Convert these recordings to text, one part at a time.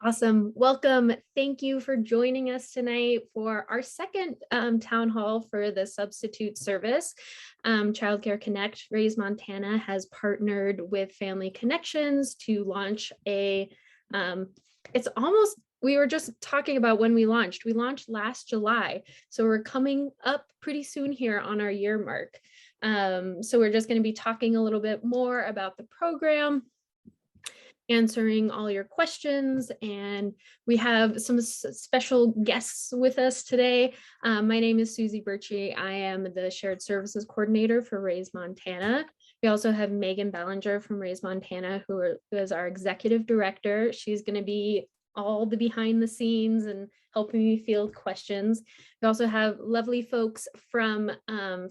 Awesome. Welcome. Thank you for joining us tonight for our second town hall for the substitute service. Childcare Connect Raise Montana has partnered with Family Connections to launch we were just talking about when we launched. We launched last July. So we're coming up pretty soon here on our year mark. So we're just going to be talking a little bit more about the program, answering all your questions, and we have some special guests with us today. My name is Susie Birchie. I am the Shared Services Coordinator for Raise Montana. We also have Megan Ballinger from Raise Montana, who is our Executive Director. She's going to be all the behind the scenes and helping me field questions. We also have lovely folks from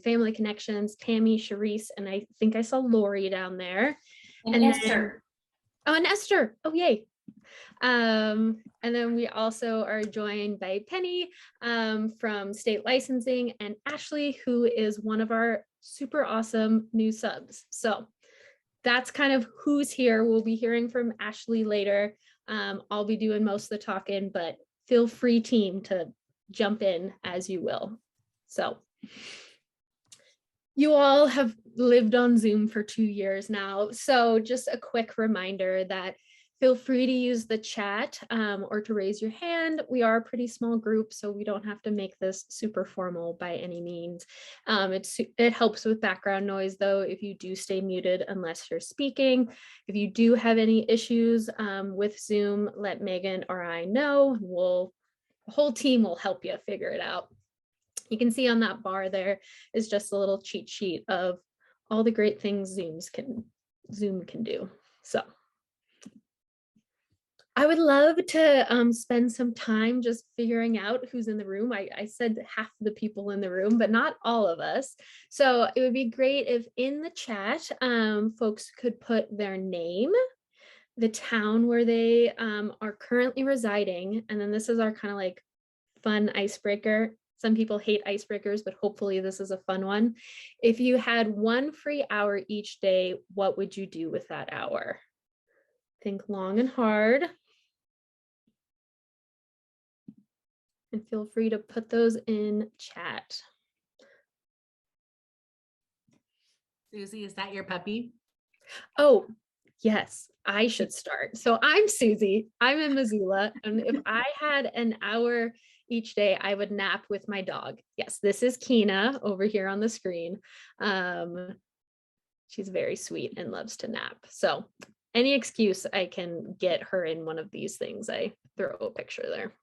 Family Connections, Tammy, Sharice, and I think I saw Lori down there. And Esther. And Esther. Oh, yay. And then we also are joined by Penny from State Licensing, and Ashley, who is one of our super awesome new subs. So that's kind of who's here. We'll be hearing from Ashley later. I'll be doing most of the talking, but feel free, team, to jump in as you will. So you all have lived on Zoom for 2 years now. So just a quick reminder that feel free to use the chat or to raise your hand. We are a pretty small group, so we don't have to make this super formal by any means. It helps with background noise, though, if you do stay muted unless you're speaking. If you do have any issues with Zoom, let Megan or I know. The whole team will help you figure it out. You can see on that bar there is just a little cheat sheet of all the great things Zoom can do. So I would love to spend some time just figuring out who's in the room. I said half the people in the room, but not all of us. So it would be great if in the chat, folks could put their name, the town where they are currently residing. And then this is our kind of like fun icebreaker. Some people hate icebreakers, but hopefully this is a fun one. If you had 1 free hour each day, what would you do with that hour? Think long and hard. And feel free to put those in chat. Susie, is that your puppy? Oh, yes, I should start. So I'm Susie. I'm in Missoula. And if I had an hour each day, I would nap with my dog. Yes, this is Kina over here on the screen. She's very sweet and loves to nap. So any excuse I can get her in one of these things, I throw a picture there.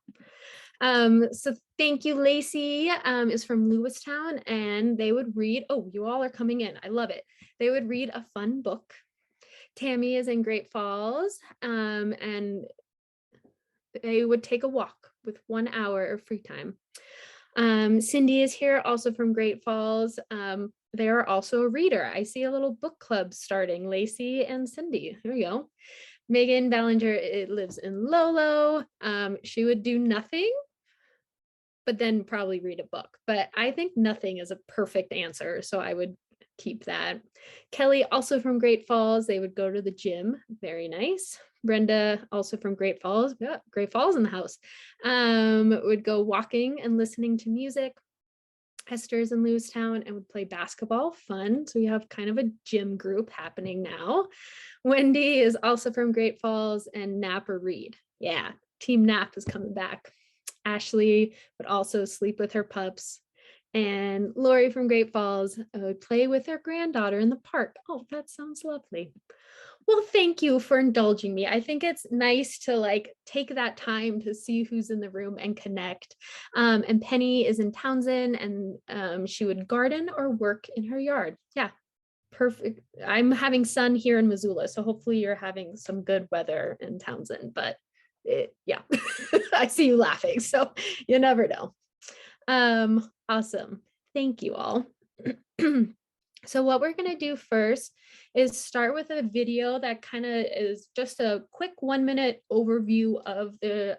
So thank you. Lacey is from Lewistown, and they would read, oh, you all are coming in. I love it. They would read a fun book. Tammy is in Great Falls, and they would take a walk with 1 hour of free time. Cindy is here, also from Great Falls. They are also a reader. I see a little book club starting, Lacey and Cindy. There you go. Megan Ballinger lives in Lolo. She would do nothing, but then probably read a book. But I think nothing is a perfect answer, so I would keep that. Kelly, also from Great Falls, they would go to the gym. Very nice. Brenda, also from Great Falls, yeah, Great Falls in the house, would go walking and listening to music. Esther's in Lewistown and would play basketball. Fun. So we have kind of a gym group happening now. Wendy is also from Great Falls, and nap or read. Yeah, Team Nap is coming back. Ashley would also sleep with her pups. And Lori from Great Falls would play with her granddaughter in the park. Oh, that sounds lovely. Well, thank you for indulging me. I think it's nice to like take that time to see who's in the room and connect. And Penny is in Townsend, and she would garden or work in her yard. Yeah, perfect. I'm having sun here in Missoula, so hopefully you're having some good weather in Townsend, but yeah, I see you laughing, so you never know. Awesome. Thank you all. So what we're going to do first is start with a video that kind of is just a quick 1-minute overview of the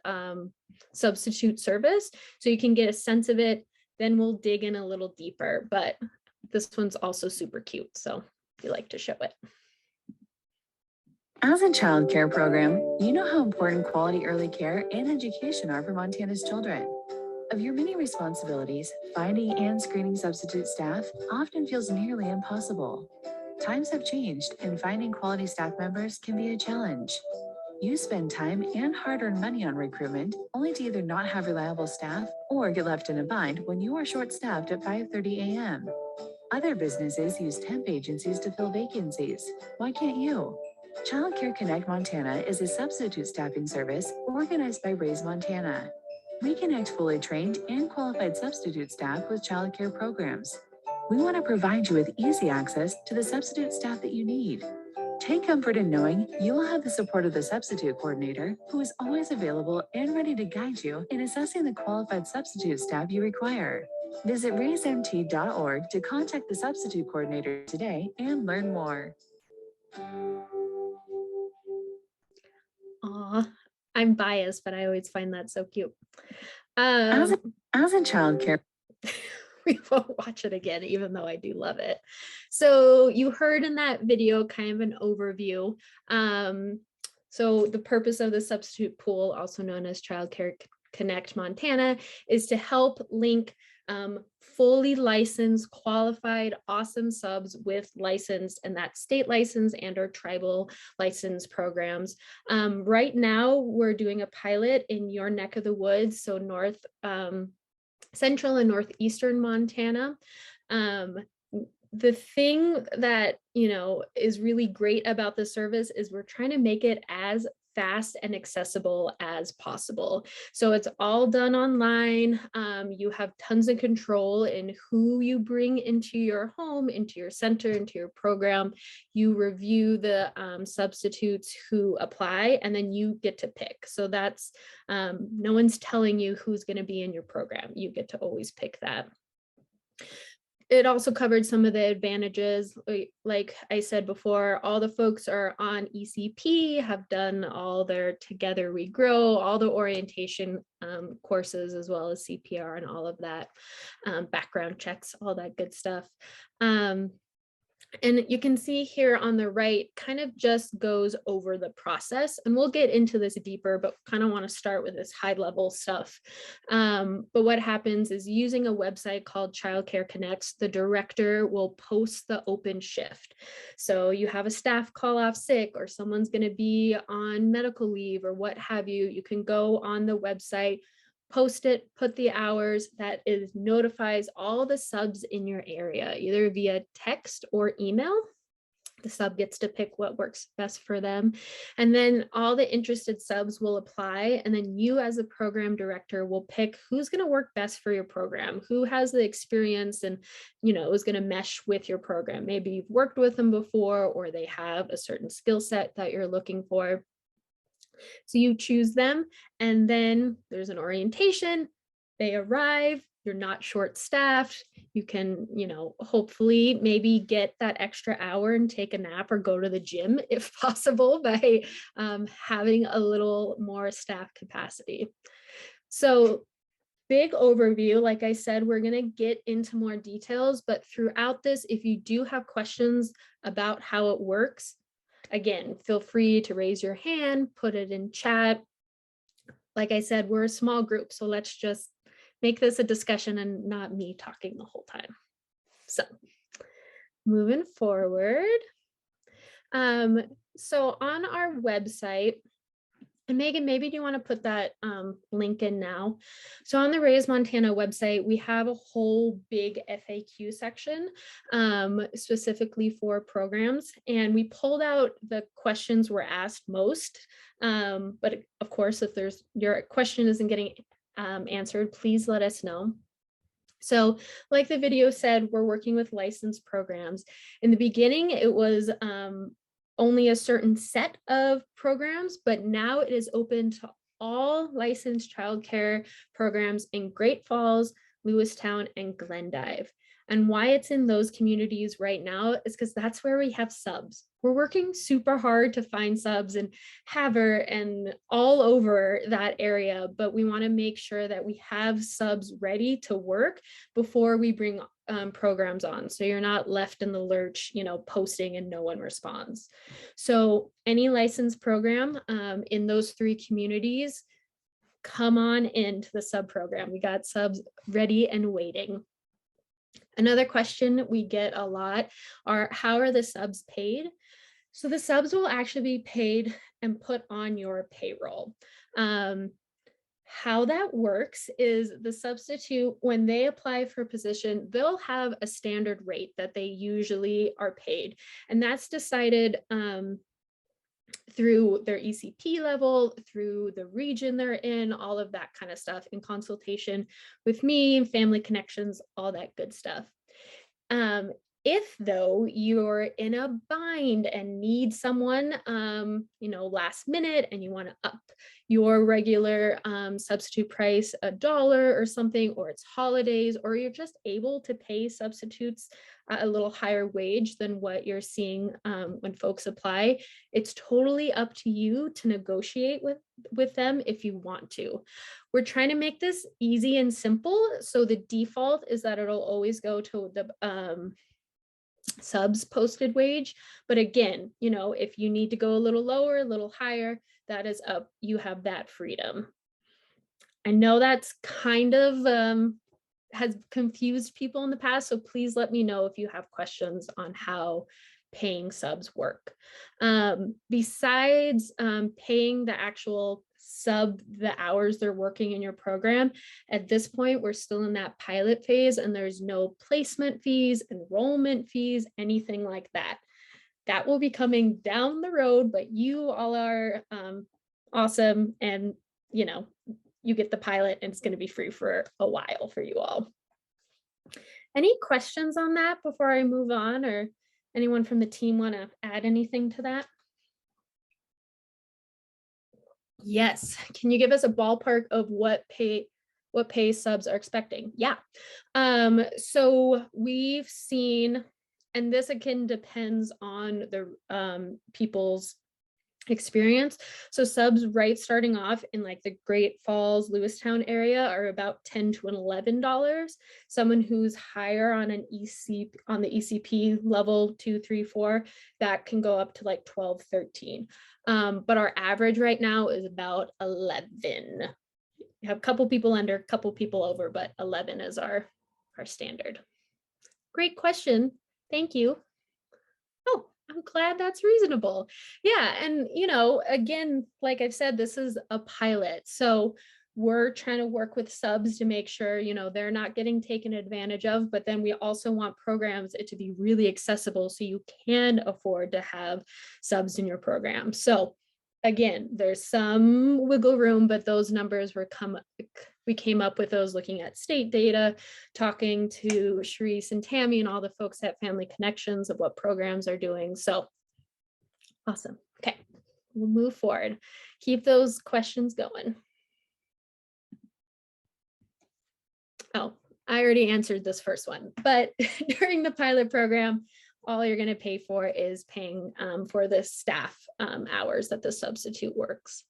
substitute service, so you can get a sense of it. Then we'll dig in a little deeper, but this one's also super cute, so if you like to show it. As a child care program, you know how important quality early care and education are for Montana's children. Of your many responsibilities, finding and screening substitute staff often feels nearly impossible. Times have changed, and finding quality staff members can be a challenge. You spend time and hard-earned money on recruitment, only to either not have reliable staff or get left in a bind when you are short-staffed at 5:30 a.m. Other businesses use temp agencies to fill vacancies. Why can't you? Childcare Connect Montana is a substitute staffing service organized by Raise Montana. We connect fully trained and qualified substitute staff with childcare programs. We want to provide you with easy access to the substitute staff that you need. Take comfort in knowing you will have the support of the substitute coordinator, who is always available and ready to guide you in assessing the qualified substitute staff you require. Visit raisemt.org to contact the substitute coordinator today and learn more. Aw, I'm biased, but I always find that so cute. As a child care, we won't watch it again, even though I do love it. So you heard in that video kind of an overview. So the purpose of the substitute pool, also known as Childcare Connect Montana, is to help link fully licensed, qualified, awesome subs with licensed, and that's state license and or tribal license programs. Right now, we're doing a pilot in your neck of the woods, so north, central and northeastern Montana. The thing that, is really great about the service is we're trying to make it as fast and accessible as possible. So it's all done online. You have tons of control in who you bring into your home, into your center, into your program. You review the substitutes who apply, and then you get to pick. So that's, no one's telling you who's going to be in your program. You get to always pick that. It also covered some of the advantages. Like I said before, all the folks are on ECP, have done all their Together We Grow, all the orientation courses, as well as CPR and all of that, background checks, all that good stuff. And you can see here on the right, kind of just goes over the process, and we'll get into this deeper, but kind of want to start with this high level stuff. But what happens is, using a website called Childcare Connects, the director will post the open shift. So you have a staff call off sick, or someone's going to be on medical leave or what have you, you can go on the website, post it, put the hours. That is notifies all the subs in your area, either via text or email. The sub gets to pick what works best for them. And then all the interested subs will apply. And then you, as a program director, will pick who's going to work best for your program, who has the experience and, is going to mesh with your program. Maybe you've worked with them before, or they have a certain skill set that you're looking for. So you choose them, and then there's an orientation. They arrive, you're not short-staffed. You can, hopefully maybe get that extra hour and take a nap or go to the gym if possible, by having a little more staff capacity. So big overview. Like I said, we're going to get into more details, but throughout this, if you do have questions about how it works, again, feel free to raise your hand, put it in chat. Like I said, we're a small group, so let's just make this a discussion and not me talking the whole time. So moving forward. So on our website, and Megan, maybe do you want to put that link in now? So on the Raise Montana website, we have a whole big FAQ section specifically for programs. And we pulled out the questions we're asked most. But of course, if your question isn't getting answered, please let us know. So like the video said, we're working with licensed programs. In the beginning, it was only a certain set of programs, but now it is open to all licensed childcare programs in Great Falls, Lewistown, and Glendive. And why it's in those communities right now is because that's where we have subs. We're working super hard to find subs in Havre and all over that area, but we want to make sure that we have subs ready to work before we bring programs on, so you're not left in the lurch, posting and no one responds. So any licensed program in those 3 communities, come on into the sub program. We got subs ready and waiting. Another question we get a lot are, how are the subs paid? So the subs will actually be paid and put on your payroll. How that works is the substitute, when they apply for a position, they'll have a standard rate that they usually are paid. And that's decided through their ECP level, through the region they're in, all of that kind of stuff, in consultation with me, family connections, all that good stuff. If though you're in a bind and need someone, last minute, and you want to up your regular substitute price $1 or something, or it's holidays, or you're just able to pay substitutes a little higher wage than what you're seeing when folks apply, it's totally up to you to negotiate with them if you want to. We're trying to make this easy and simple. So the default is that it'll always go to the subs posted wage. But again, if you need to go a little lower, a little higher, that is up. You have that freedom. I know that's kind of has confused people in the past, so please let me know if you have questions on how paying subs work. Besides paying the actual sub the hours they're working in your program, at this point we're still in that pilot phase, and there's no placement fees, enrollment fees, anything like that. That will be coming down the road, but you all are awesome, and you get the pilot, and it's going to be free for a while for you all. Any questions on that before I move on, or anyone from the team want to add anything to that? Yes. Can you give us a ballpark of what pay subs are expecting? Yeah. So we've seen, and this again depends on the people's experience. So subs right starting off in like the Great Falls, Lewistown area are about $10 to $11. Someone who's higher on the ECP level 2, 3, 4, that can go up to like 12, 13. But our average right now is about 11. We have a couple people under, a couple people over, but 11 is our standard. Great question. Thank you. Oh, I'm glad that's reasonable. Yeah. And, again, like I've said, this is a pilot. So we're trying to work with subs to make sure, they're not getting taken advantage of, but then we also want programs to be really accessible so you can afford to have subs in your program. So again, there's some wiggle room, but those numbers we came up with those looking at state data, talking to Sharice and Tammy and all the folks at Family Connections of what programs are doing. So awesome. Okay, we'll move forward. Keep those questions going. Oh, I already answered this first one, but during the pilot program, all you're going to pay for is paying for the staff hours that the substitute works.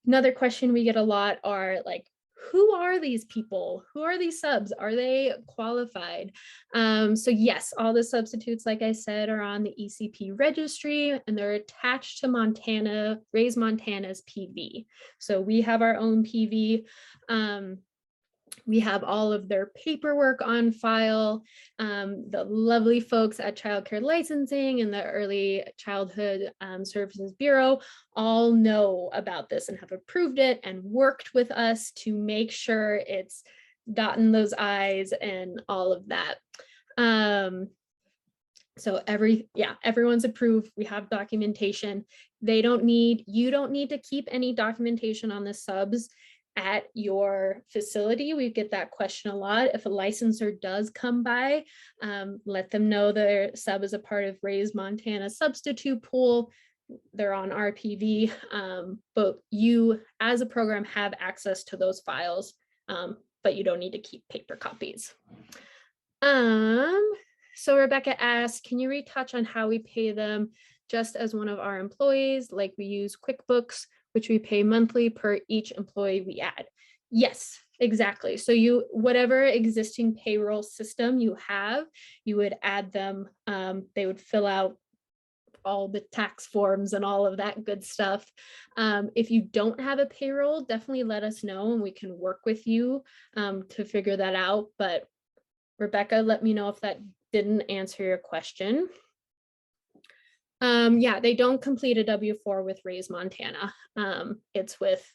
Another question we get a lot are like, who are these people? Who are these subs? Are they qualified? So yes, all the substitutes, like I said, are on the ECP registry, and they're attached to Raise Montana's PV. So we have our own PV. We have all of their paperwork on file. The lovely folks at Childcare Licensing and the Early Childhood Services Bureau all know about this and have approved it and worked with us to make sure it's dotting those I's and all of that. So everyone's approved. We have documentation. You don't need to keep any documentation on the subs at your facility. We get that question a lot. If a licensor does come by, let them know their sub is a part of Raise Montana substitute pool. They're on RPV, but you as a program have access to those files, but you don't need to keep paper copies. So Rebecca asked, can you retouch on how we pay them just as one of our employees, like we use QuickBooks, which we pay monthly per each employee we add? Yes, Exactly. So you, whatever existing payroll system you have, you would add them. They would fill out all the tax forms and all of that good stuff. If you don't have a payroll, definitely let us know and we can work with you to figure that out. But Rebecca, let me know if that didn't answer your question. Yeah, they don't complete a W-4 with Raise Montana. It's with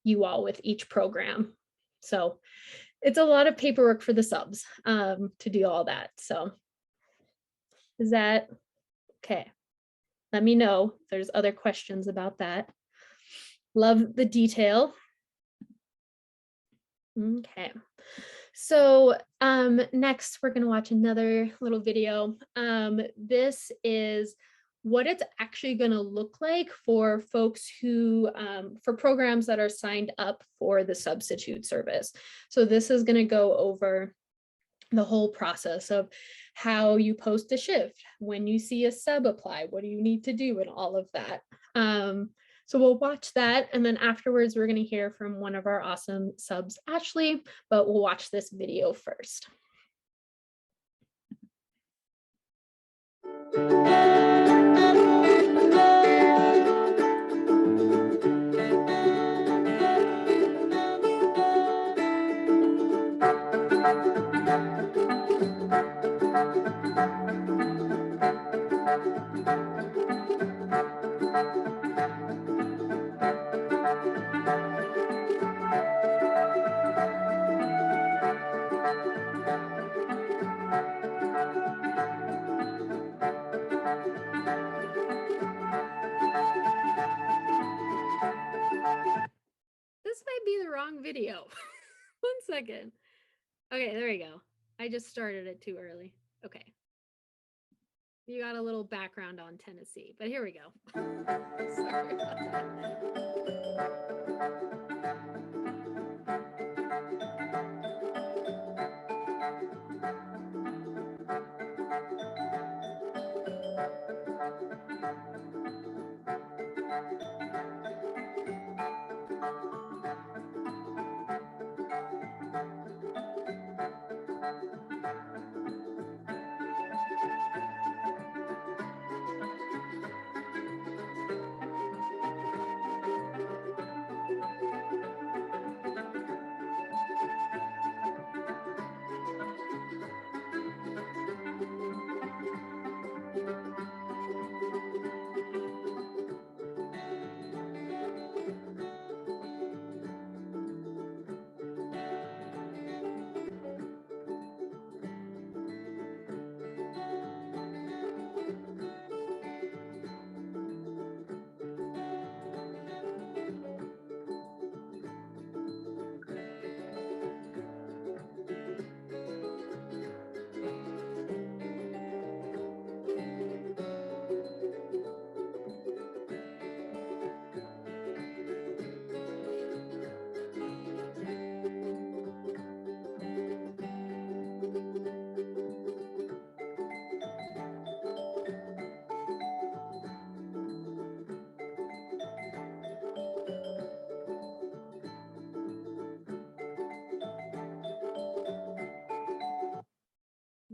you all with each program. So it's a lot of paperwork for the subs to do all that. So is that okay? Let me know if there's other questions about that. Love the detail. Okay. So next we're gonna watch another little video. This is what it's actually gonna look like for folks who, for programs that are signed up for the substitute service. So this is gonna go over the whole process of how you post a shift, when you see a sub apply, what do you need to do, and all of that. So we'll watch that, and then afterwards we're going to hear from one of our awesome subs, Ashley, but we'll watch this video first. This might be the wrong video. 1 second. Okay, there we go. I just started it too early. Okay. You got a little background on Tennessee, but here we go. Sorry about that.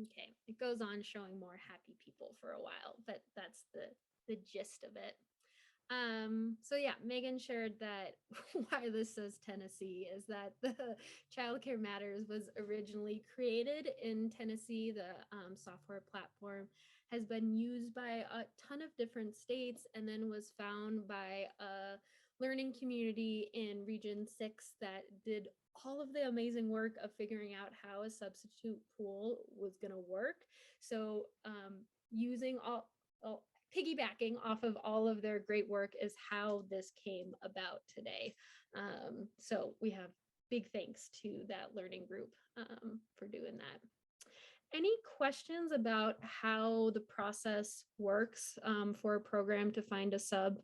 Okay, it goes on showing more happy people for a while, but that's the gist of it. So yeah, Megan shared that why this says Tennessee is that the Childcare Matters was originally created in Tennessee. The software platform has been used by a ton of different states and then was found by a learning community in Region 6 that did all of the amazing work of figuring out how a substitute pool was going to work. So using all piggybacking off of all of their great work is how this came about today. So we have big thanks to that learning group for doing that. Any questions about how the process works for a program to find a sub?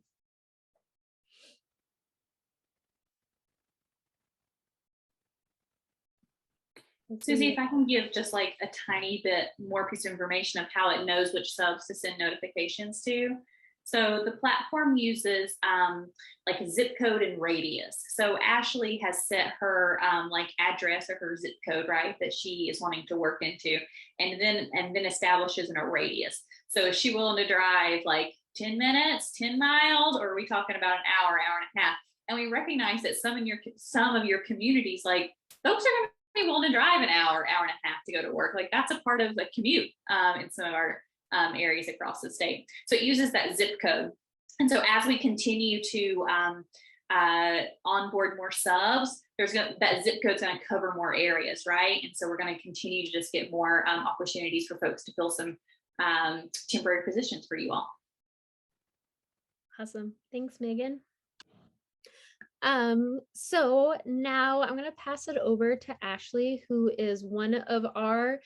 Susie, if I can give just like a tiny bit more piece of information of how it knows which subs to send notifications to. So the platform uses like a zip code and radius. So Ashley has set her like address or her zip code, right, that she is wanting to work into, and then establishes a radius. So is she willing to drive like 10 minutes, 10 miles, or are we talking about an hour, hour and a half? And we recognize that some of your communities, like folks are going to be willing to drive an hour, hour and a half to go to work. Like that's a part of the commute in some of our areas across the state. So it uses that zip code. And so as we continue to onboard more subs, that zip code's going to cover more areas, right? And so we're going to continue to just get more opportunities for folks to fill some temporary positions for you all. Awesome. Thanks, Megan. So now I'm going to pass it over to Ashley, who is one of our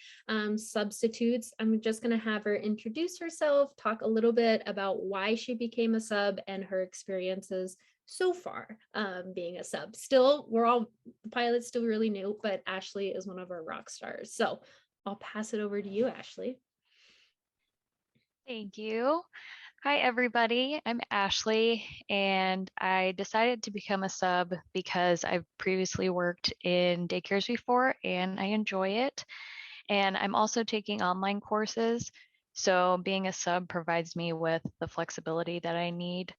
substitutes. I'm just going to have her introduce herself, talk a little bit about why she became a sub and her experiences so far being a sub. Still, the pilot's still really new, but Ashley is one of our rock stars. So I'll pass it over to you, Ashley. Thank you. Hi, everybody. I'm Ashley, and I decided to become a sub because I've previously worked in daycares before, and I enjoy it. And I'm also taking online courses, so being a sub provides me with the flexibility that I need.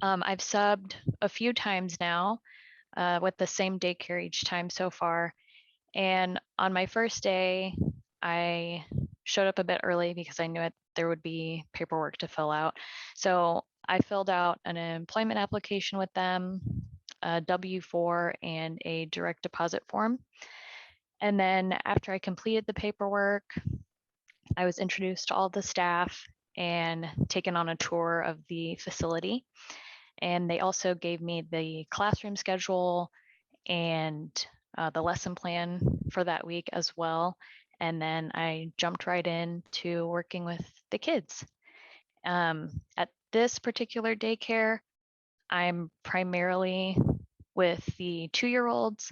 I've subbed a few times now with the same daycare each time so far. And on my first day, I showed up a bit early because I knew there would be paperwork to fill out. So I filled out an employment application with them, a W-4, and a direct deposit form. And then after I completed the paperwork, I was introduced to all the staff and taken on a tour of the facility. And they also gave me the classroom schedule and the lesson plan for that week as well. And then I jumped right into working with the kids. At this particular daycare, I'm primarily with the 2-year-olds,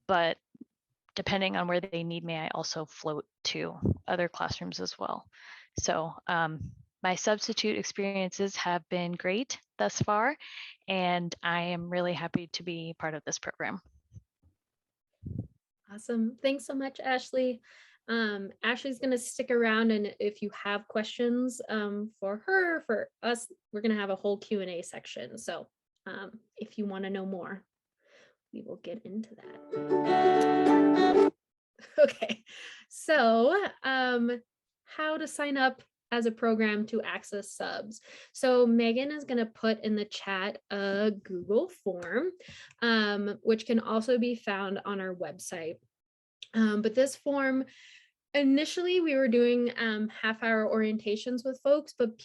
but depending on where they need me, I also float to other classrooms as well. So my substitute experiences have been great thus far, and I am really happy to be part of this program. Awesome. Thanks so much, Ashley. Ashley's going to stick around, and if you have questions for her, for us, we're going to have a whole Q&A section. So if you want to know more, we will get into that. Okay, so how to sign up as a program to access subs. So Megan is going to put in the chat a Google form, which can also be found on our website. But this form, initially we were doing half-hour orientations with folks, but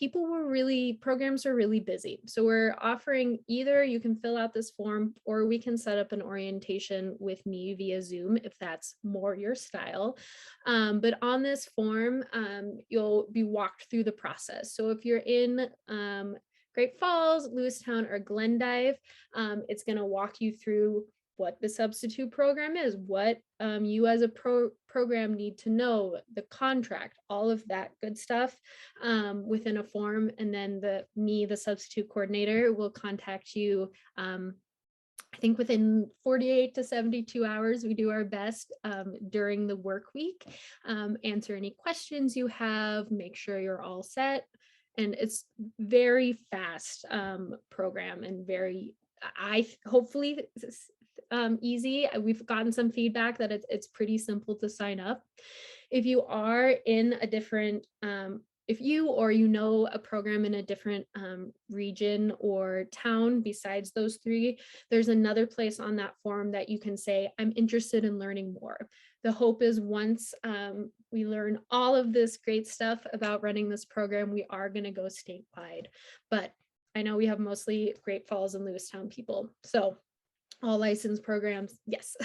programs are really busy. So we're offering either you can fill out this form or we can set up an orientation with me via Zoom if that's more your style. But on this form, you'll be walked through the process. So if you're in Great Falls, Lewistown, or Glendive, it's going to walk you through what the substitute program is, what you as a program need to know, the contract, all of that good stuff within a form. And then the substitute coordinator, will contact you. I think within 48 to 72 hours, we do our best during the work week, answer any questions you have, make sure you're all set. And it's very fast program and hopefully easy. We've gotten some feedback that it's pretty simple to sign up. If you are in a different, if you or a program in a different region or town besides those 3, there's another place on that form that you can say, I'm interested in learning more. The hope is once we learn all of this great stuff about running this program, we are going to go statewide. But I know we have mostly Great Falls and Lewistown people. So all licensed programs, yes,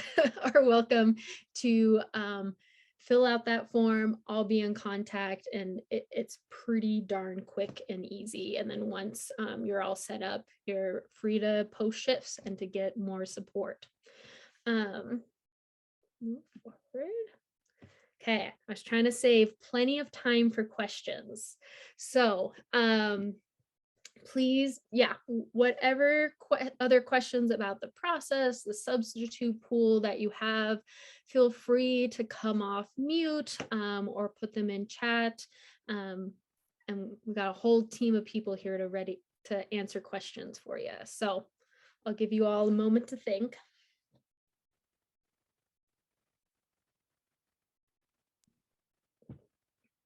are welcome to fill out that form. I'll be in contact, and it's pretty darn quick and easy. And then once you're all set up, you're free to post shifts and to get more support. Move forward. Okay, I was trying to save plenty of time for questions. So, please, yeah, whatever other questions about the process, the substitute pool that you have, feel free to come off mute or put them in chat. And we've got a whole team of people here ready to answer questions for you. So I'll give you all a moment to think.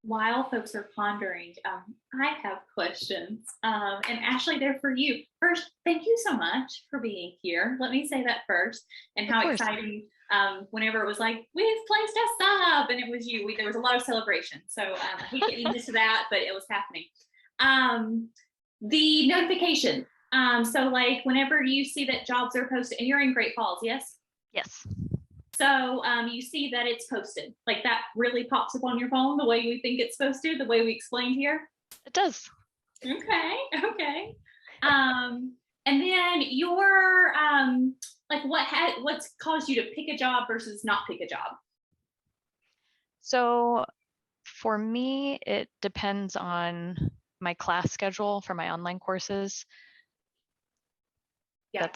While folks are pondering, I have questions. And Ashley, they're for you. First, thank you so much for being here. Let me say that first. And how exciting whenever it was like, we've placed a sub, and it was you. There was a lot of celebration. So I hate getting into that, but it was happening. The notification. So like whenever you see that jobs are posted, and you're in Great Falls, yes? Yes. So you see that it's posted, like that really pops up on your phone the way we think it's supposed to, the way we explained here? It does. Okay. And then your, like what's caused you to pick a job versus not pick a job? So for me, it depends on my class schedule for my online courses. Yeah.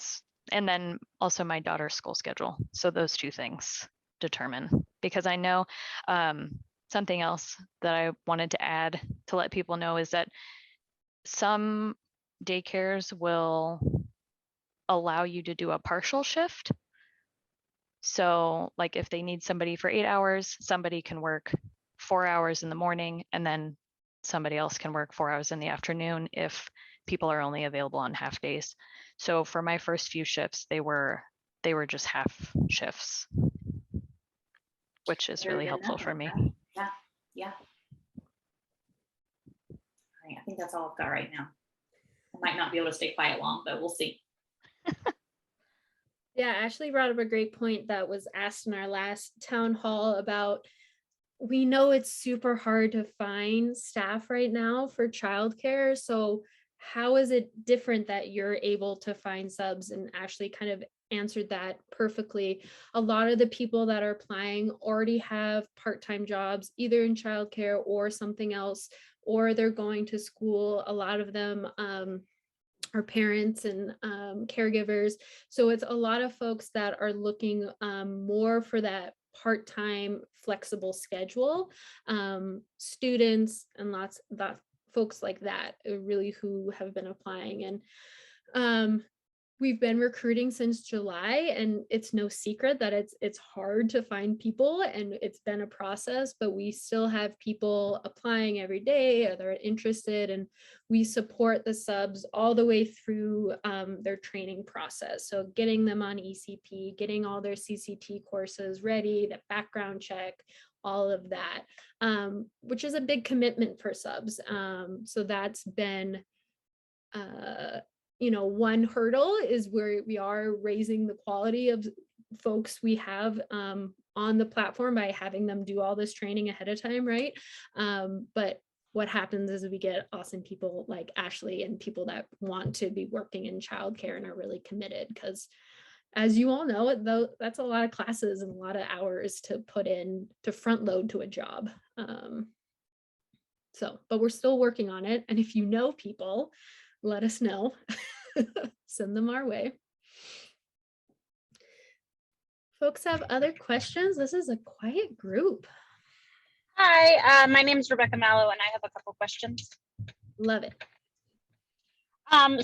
And then also my daughter's school schedule. So those two things determine, because I know something else that I wanted to add to let people know is that some daycares will allow you to do a partial shift. So like if they need somebody for 8 hours, somebody can work 4 hours in the morning, and then somebody else can work 4 hours in the afternoon if people are only available on half days. So for my first few shifts, they were just half shifts, which is really helpful for me. Yeah. All right, I think that's all I've got right now. I might not be able to stay quiet long, but we'll see. Yeah, Ashley brought up a great point that was asked in our last town hall about, we know it's super hard to find staff right now for childcare. So how is it different that you're able to find subs? And Ashley kind of answered that perfectly. A lot of the people that are applying already have part-time jobs, either in childcare or something else, or they're going to school. A lot of them are parents and caregivers. So it's a lot of folks that are looking more for that part-time flexible schedule. Students and lots of folks like that really who have been applying. And we've been recruiting since July, and it's no secret that it's hard to find people, and it's been a process, but we still have people applying every day, or they're interested, and we support the subs all the way through their training process. So getting them on ECP, getting all their CCT courses ready, the background check, all of that, which is a big commitment for subs. So that's been one hurdle is where we are raising the quality of folks we have on the platform by having them do all this training ahead of time, right? But what happens is we get awesome people like Ashley and people that want to be working in childcare and are really committed, because as you all know, though, that's a lot of classes and a lot of hours to put in to front load to a job. But we're still working on it. And if you know people, let us know. Send them our way. Folks have other questions? This is a quiet group. Hi, my name is Rebecca Mallow, and I have a couple questions. Love it.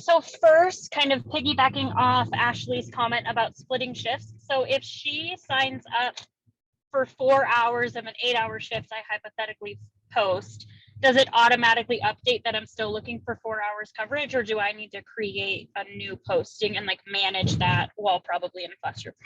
So first, kind of piggybacking off Ashley's comment about splitting shifts. So if she signs up for 4 hours of an 8-hour shift, I hypothetically post, does it automatically update that I'm still looking for 4 hours coverage, or do I need to create a new posting and like manage that while probably in a classroom?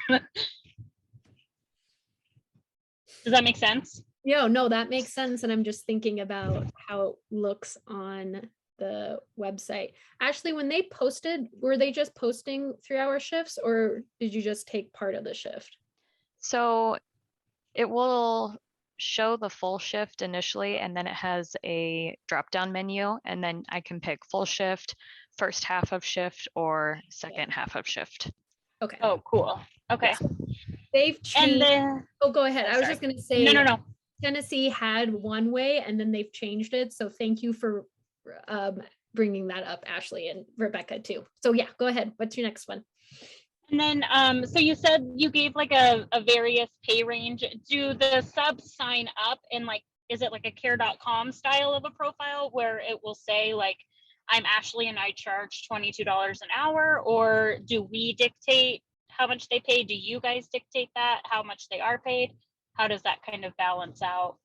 Does that make sense? No, that makes sense. And I'm just thinking about how it looks on the website. Ashley, when they posted, were they just posting 3-hour shifts, or did you just take part of the shift? So it will show the full shift initially, and then it has a drop-down menu, and then I can pick full shift, first half of shift, or second half of shift. Okay. Oh, cool. Okay. They've changed. And then, go ahead. I was just going to say, no. Tennessee had one way and then they've changed it. So thank you for bringing that up, Ashley and Rebecca too. So yeah, go ahead. What's your next one? And then, so you said you gave like a various pay range. Do the subs sign up and like, is it like a care.com style of a profile where it will say like, I'm Ashley and I charge $22 an hour, or do we dictate how much they pay? Do you guys dictate that, how much they are paid? How does that kind of balance out?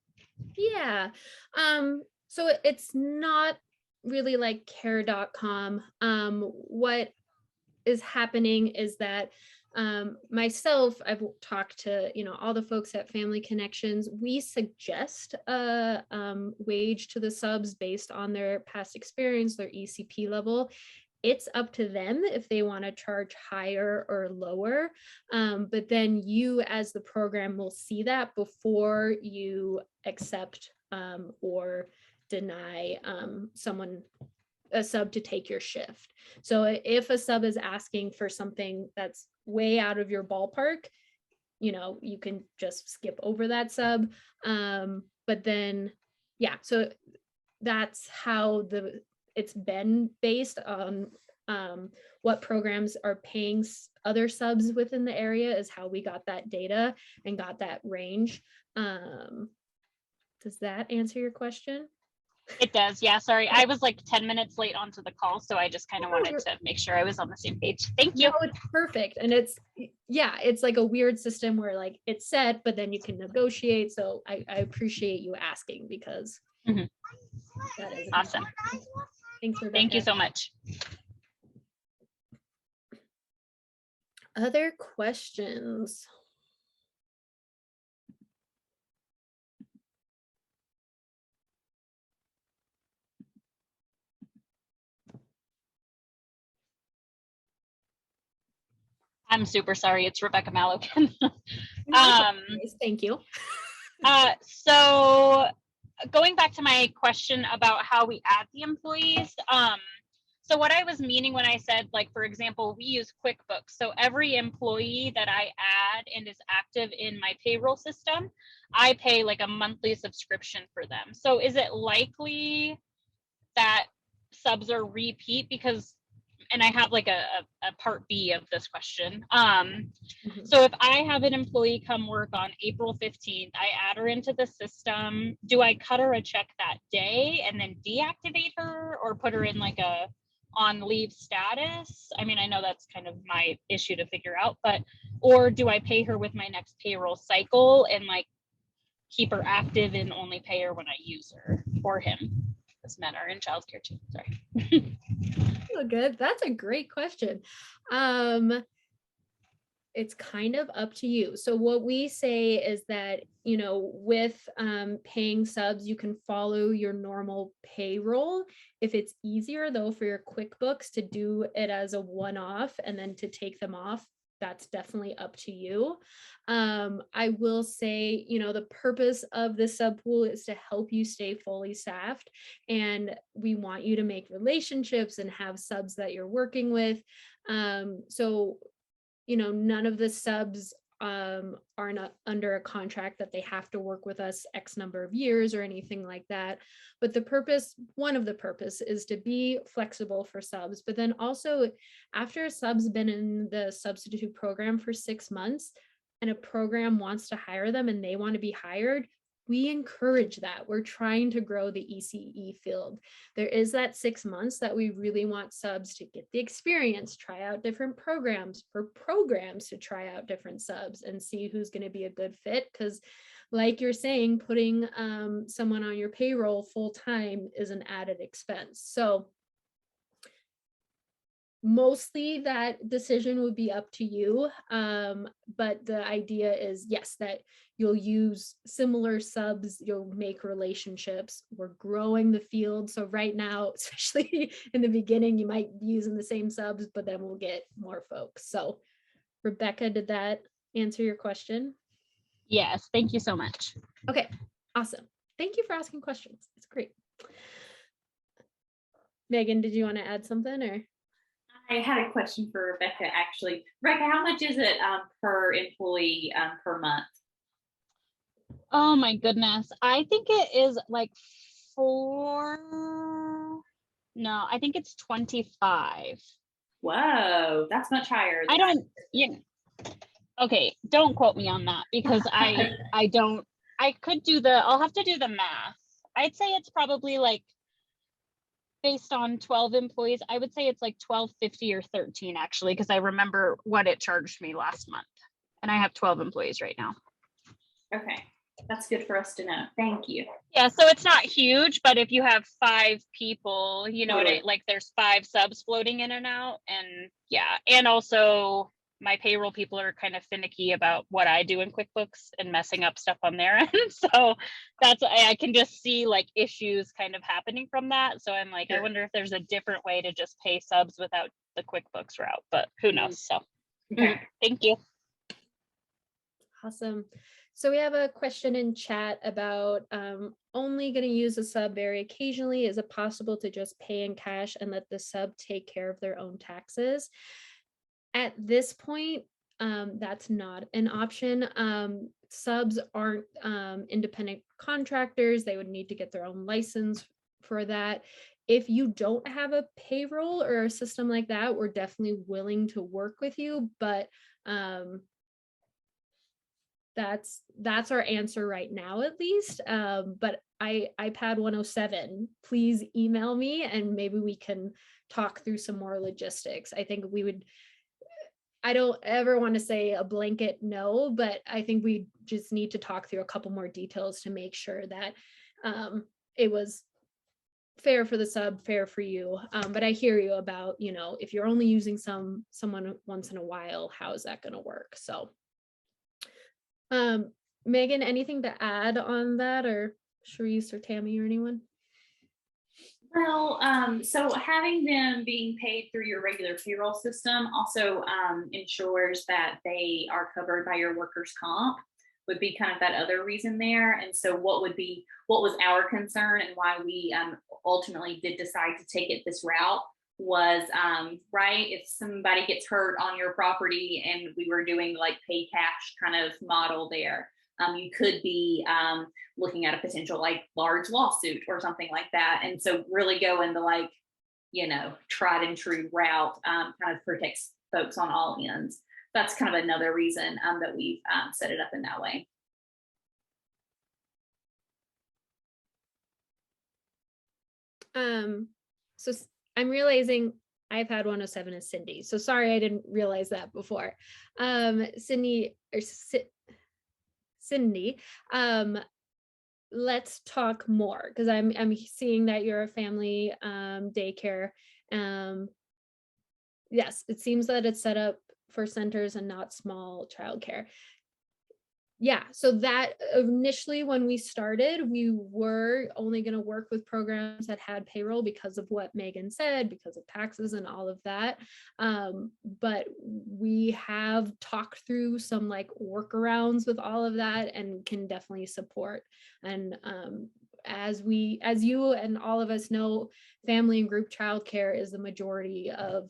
Yeah. So it's not really like care.com. What is happening is that myself, I've talked to, all the folks at Family Connections. We suggest a wage to the subs based on their past experience, their ECP level. It's up to them if they want to charge higher or lower. But then you as the program will see that before you accept or deny a sub to take your shift. So if a sub is asking for something that's way out of your ballpark, you can just skip over that sub. But then, yeah, so that's how it's been based on what programs are paying other subs within the area is how we got that data and got that range. Does that answer your question? It does. Yeah. Sorry. I was like 10 minutes late onto the call. So I just kind of wanted to make sure I was on the same page. Thank you. No, it's perfect. And it's like a weird system where like it's set, but then you can negotiate. So I appreciate you asking because that is awesome. Thanks, Rebecca. Thank you so much. Other questions? I'm super sorry. It's Rebecca Malik. Thank you. So going back to my question about how we add the employees, so what I was meaning when I said, like, for example, we use QuickBooks. So every employee that I add and is active in my payroll system, I pay like a monthly subscription for them. So is it likely that subs are repeat? Because, and I have like a part B of this question. So if I have an employee come work on April 15th, I add her into the system. Do I cut her a check that day and then deactivate her, or put her in like a on leave status? I mean, I know that's kind of my issue to figure out, but, or do I pay her with my next payroll cycle and like keep her active and only pay her when I use her, or him? Because men are in childcare too. Sorry. Oh, good. That's a great question. It's kind of up to you. So what we say is that, with paying subs, you can follow your normal payroll. If it's easier though for your QuickBooks to do it as a one-off and then to take them off, that's definitely up to you. I will say, the purpose of the sub pool is to help you stay fully staffed, and we want you to make relationships and have subs that you're working with. So none of the subs are not under a contract that they have to work with us X number of years or anything like that. But one of the purpose is to be flexible for subs. But then also after a sub's been in the substitute program for 6 months and a program wants to hire them and they want to be hired, we encourage that. We're trying to grow the ECE field. There is that 6 months that we really want subs to get the experience, try out different programs, for programs to try out different subs and see who's going to be a good fit. Because like you're saying, putting someone on your payroll full time is an added expense. So mostly that decision would be up to you. But the idea is, yes, that you'll use similar subs, you'll make relationships. We're growing the field. So right now, especially in the beginning, you might be using the same subs, but then we'll get more folks. So Rebecca, did that answer your question? Yes, thank you so much. Okay, awesome. Thank you for asking questions. It's great. Megan, did you want to add something or? I had a question for Rebecca, actually. Rebecca, how much is it per employee per month? Oh my goodness. I think it is like I think it's 25. Whoa, that's much higher. I don't, okay, don't quote me on that because I don't, I'll have to do the math. I'd say it's probably like based on 12 employees. I would say it's like 12.50 or 13 actually, because I remember what it charged me last month. And I have 12 employees right now. Okay, that's good for us to know. Thank you. Yeah, so it's not huge, but if you have 5 people, you know, Totally. like there's 5 subs floating in and out. And yeah, and also my payroll people are kind of finicky about what I do in QuickBooks and messing up stuff on their end. So that's, I can just see like issues kind of happening from that. So I'm like, I Sure. wonder if there's a different way to just pay subs without the QuickBooks route, but who knows? So Okay. thank you. Awesome. So we have a question in chat about only going to use a sub very occasionally. Is it possible to just pay in cash and let the sub take care of their own taxes? At this point, that's not an option. Subs aren't independent contractors. They would need to get their own license for that. If you don't have a payroll or a system like that, we're definitely willing to work with you, but that's our answer right now, at least. But iPad 107, please email me and maybe we can talk through some more logistics. I think I don't ever want to say a blanket no, but I think we just need to talk through a couple more details to make sure that it was fair for the sub, fair for you. But I hear you about, if you're only using someone once in a while, how is that going to work? So Megan, anything to add on that, or Sharice or Tammy or anyone? Well, so having them being paid through your regular payroll system also ensures that they are covered by your workers' comp, would be kind of that other reason there. And so what was our concern and why we ultimately did decide to take it this route was, right, if somebody gets hurt on your property and we were doing like pay cash kind of model there, you could be looking at a potential like large lawsuit or something like that. And so really go in the like, tried and true route, kind of protects folks on all ends. That's kind of another reason that we've set it up in that way. So I'm realizing iPad 107 is Cindy. So sorry, I didn't realize that before. Cindy, let's talk more, because I'm seeing that you're a family daycare. Yes, it seems that it's set up for centers and not small childcare. Yeah, so that initially when we started, we were only going to work with programs that had payroll because of what Megan said, because of taxes and all of that. But we have talked through some like workarounds with all of that and can definitely support. And as you and all of us know, family and group childcare is the majority of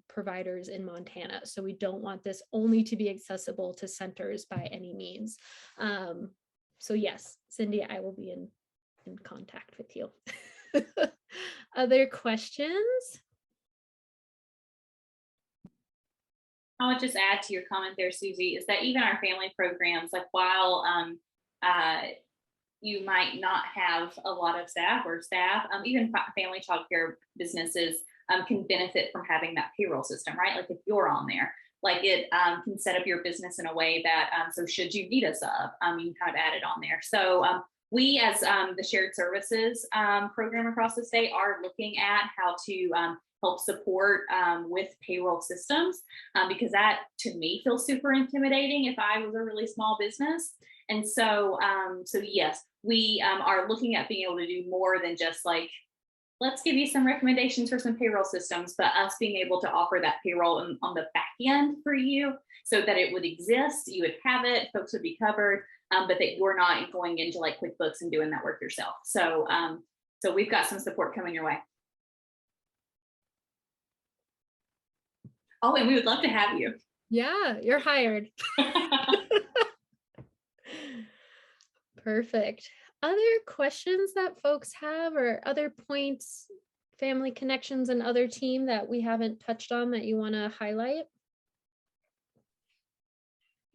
providers in Montana. So we don't want this only to be accessible to centers by any means. So yes, Cindy, I will be in contact with you. Other questions? I would just add to your comment there, Susie, is that even our family programs, like while you might not have a lot of staff, even family childcare businesses can benefit from having that payroll system, right? Like if you're on there, like it can set up your business in a way that, so should you need a sub, you can kind of add it on there. So we as the shared services program across the state are looking at how to help support with payroll systems, because that to me feels super intimidating if I was a really small business. And so, yes, we are looking at being able to do more than just like, let's give you some recommendations for some payroll systems, but us being able to offer that payroll on the back end for you so that it would exist, you would have it, folks would be covered, but that you're not going into like QuickBooks and doing that work yourself. So, so we've got some support coming your way. Oh, and we would love to have you. Yeah, you're hired. Perfect. Other questions that folks have or other points, family connections and other team that we haven't touched on that you want to highlight?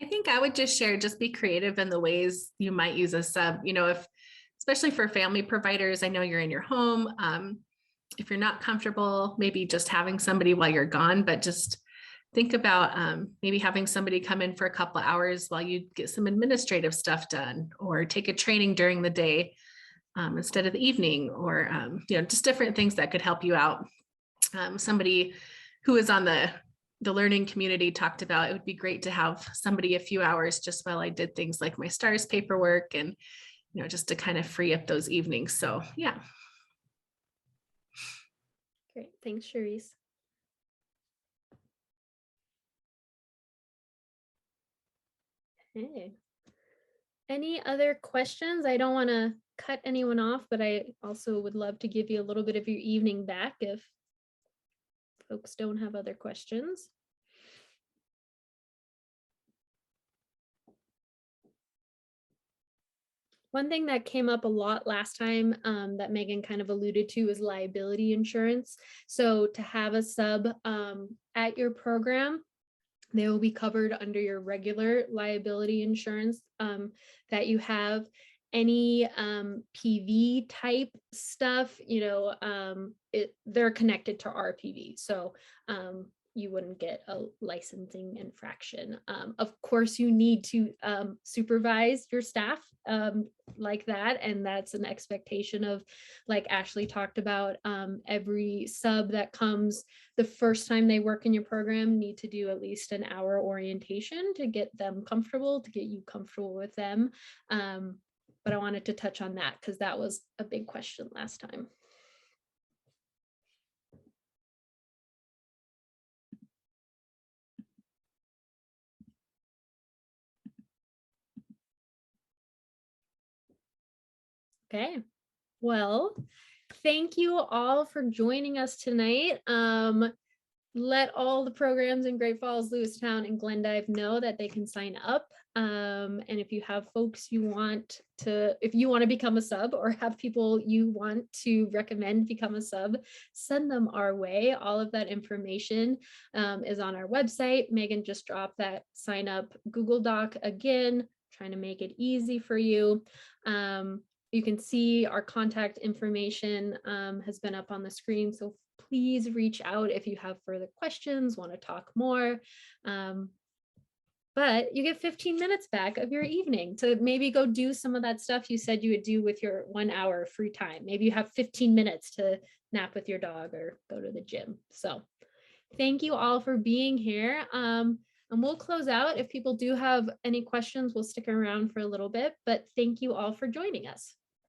I think I would just share, just be creative in the ways you might use a sub, if, especially for family providers, I know you're in your home. If you're not comfortable, maybe just having somebody while you're gone, but just think about maybe having somebody come in for a couple of hours while you get some administrative stuff done, or take a training during the day instead of the evening, or just different things that could help you out. Somebody who is on the learning community talked about it would be great to have somebody a few hours just while I did things like my STARS paperwork, and just to kind of free up those evenings. So yeah. Great. Thanks, Charisse. Okay. Any other questions? I don't want to cut anyone off, but I also would love to give you a little bit of your evening back if folks don't have other questions. One thing that came up a lot last time that Megan kind of alluded to is liability insurance. So to have a sub at your program, they will be covered under your regular liability insurance that you have. Any PV type stuff, they're connected to RPV. So you wouldn't get a licensing infraction. Of course, you need to supervise your staff like that. And that's an expectation of, like Ashley talked about, every sub that comes the first time they work in your program need to do at least an hour orientation to get them comfortable, to get you comfortable with them. But I wanted to touch on that because that was a big question last time. Okay, well, thank you all for joining us tonight. Let all the programs in Great Falls, Lewistown, and Glendive know that they can sign up. And if you have folks you want to, if you want to become a sub or have people you want to recommend become a sub, send them our way. All of that information is on our website. Megan just dropped that sign up Google Doc again, trying to make it easy for you. You can see our contact information has been up on the screen. So please reach out if you have further questions, want to talk more. But you get 15 minutes back of your evening to maybe go do some of that stuff you said you would do with your 1 hour free time. Maybe you have 15 minutes to nap with your dog or go to the gym. So thank you all for being here. And we'll close out. If people do have any questions, we'll stick around for a little bit, but thank you all for joining us.